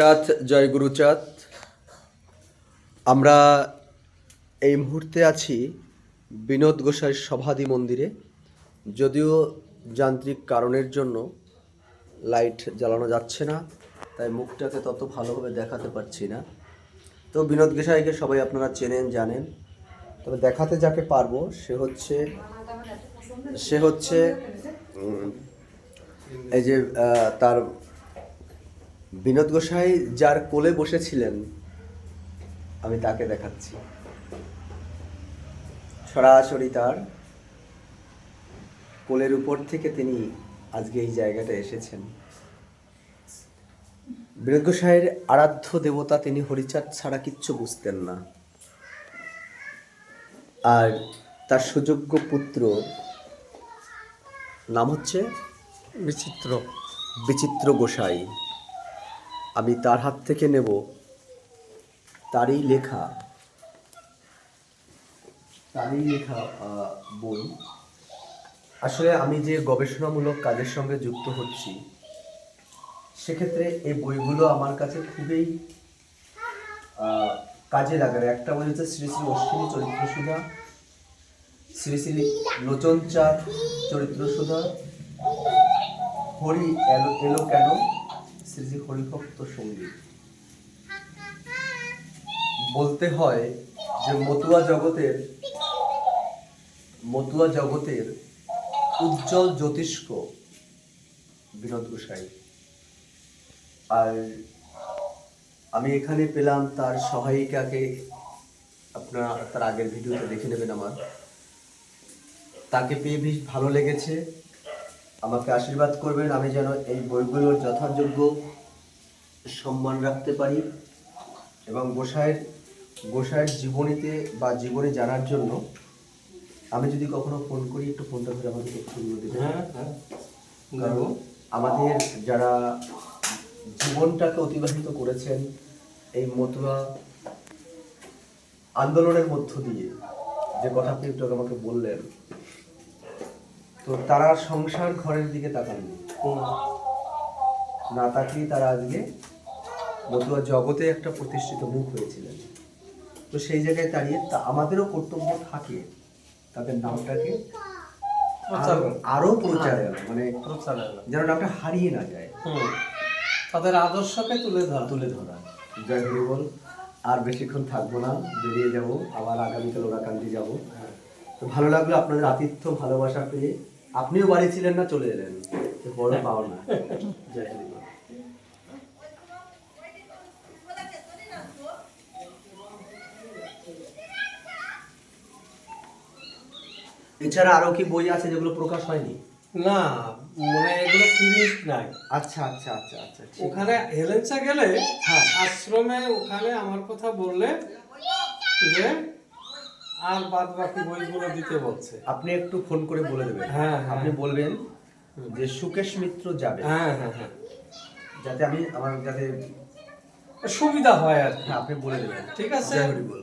চাঁদ জয় গুরুচাঁদ। আমরা এই মুহূর্তে আছি বিনোদ গোসাইর সমাধি মন্দিরে। যদিও যান্ত্রিক কারণের জন্য লাইট জ্বালানো যাচ্ছে না, তাই মুখটাকে তত ভালোভাবে দেখাতে পারছি না। তো বিনোদ গোসাইকে সবাই আপনারা চেনেন জানেন, তবে দেখাতে যাকে পারবো সে হচ্ছে এই যে তার বিনোদ গোসাই যার কোলে বসেছিলেন, আমি তাকে দেখাচ্ছি। সরাসরি তার কোলের উপর থেকে তিনি আজকে এই জায়গাটা এসেছেন। বিনোদ গোসাইয়ের আরাধ্য দেবতা তিনি হরিচাঁদ ছাড়া কিচ্ছু বুঝতেন না। আর তার সুযোগ্য পুত্র নাম হচ্ছে বিচিত্র গোসাই। আমি তার হাত থেকে নেব তারই লেখা বই। আসলে আমি যে গবেষণামূলক কাজের সঙ্গে যুক্ত হচ্ছি, সেক্ষেত্রে এই বইগুলো আমার কাছে খুবই কাজে লাগে। একটা বই হচ্ছে শ্রী শ্রী অশ্বিনী চরিত্র সুধা, শ্রী শ্রী লোচন চাঁদ চরিত্র সুধা, হরি এলো কেন, শ্রী শ্রী হরিভক্ত সঙ্গীত। বলতে হয় যে মতুয়া জগতের উজ্জ্বল জ্যোতিষ্ক বিনোদ গোসাই। আর আমি এখানে পেলাম তার সহায়িকাকে, আপনারা তার আগের ভিডিওতে দেখে নেবেন। আমার তাকে পেয়ে বেশ ভালো লেগেছে। আমাকে আশীর্বাদ করবেন আমি যেন এই বইগুলোর যথাযোগ্য সম্মান রাখতে পারি, এবং গোসাইয়ের জীবনীতে বা জীবনী জানার জন্য আমি যদি কখনো ফোন করি, একটু ফোনটা ধরে আমাকে একটু দেবেন। কারণ আমাদের যারা জীবনটাকে অতিবাহিত করেছেন এই মতুয়া আন্দোলনের মধ্য দিয়ে, যে কথা আপনি একটু আমাকে বললেন, তো তারা সংসার ঘরের দিকে তাকাননি, না তাকিয়ে তারা আজকে মতুয়া জগতে একটা প্রতিষ্ঠিত মুখ হয়েছিলেন। তো সেই জায়গায় দাঁড়িয়ে আমাদেরও কর্তব্য থাকে তাদের নামটাকে আরো প্রচারে, মানে যেন নামটা হারিয়ে না যায়, তাদের আদর্শকে তুলে ধরা। জয় হরি বল। আর বেশিক্ষণ থাকবো না, বেরিয়ে যাব, আবার আগামীকাল ওরাকান্দি যাব। তো ভালো লাগলো আপনাদের আতিথ্য ভালোবাসা পেয়ে। আপনিও বাড়ি ছিলেন না, চলে এলেন, বড় পাওনা। জয় হরি বল। এছাড়া আরো কি বই আছে যেগুলো প্রকাশ হয়নি? না, মানে এগুলো প্রিন্ট নাই। আচ্ছা। ওখানে হেলেন্সা গেলে আশ্রমে ওখানে আমার কথা বললে যে আর বাদ বাকি বইগুলো দিতে বলছে। আপনি একটু ফোন করে বলে দেবেন। আপনি বলবেন যে সুকেশ মিত্র যাবে, যাতে আমার যাতে সুবিধা হয় আর কি। আপনি বলে দেবেন। ঠিক আছে। জয় হরি বল।